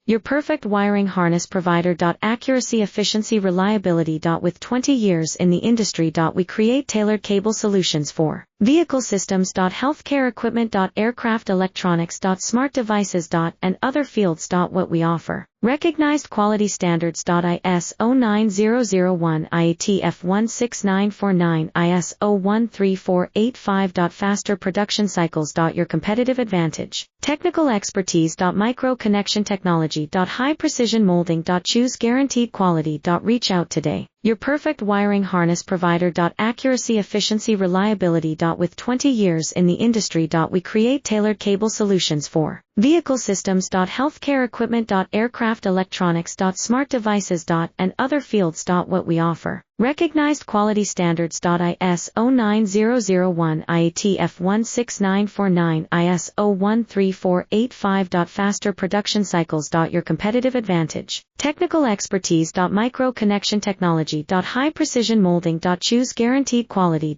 Your perfect wiring harness provider. Accuracy, efficiency, reliability. With 20 years in the industry. We create tailored cable solutions for vehicle systems. Healthcare equipment. Aircraft electronics. Smart devices. And other fields. What we offer. Recognized quality standards. ISO 9001, IATF 16949, ISO 13485. Faster production cycles. Your competitive advantage. Technical expertise. Micro connection technology. High precision molding. Choose guaranteed quality. Reach out today. Your perfect wiring harness provider. Accuracy, efficiency, reliability. With 20 years in the industry. We create tailored cable solutions for vehicle systems. Healthcare equipment. Aircraft electronics. Smart devices. And other fields. What we offer. Recognized quality standards. ISO 9001, IATF 16949, ISO 13485. Faster production cycles. Your competitive advantage. Technical expertise. Micro connection technology. High precision molding. Choose guaranteed quality.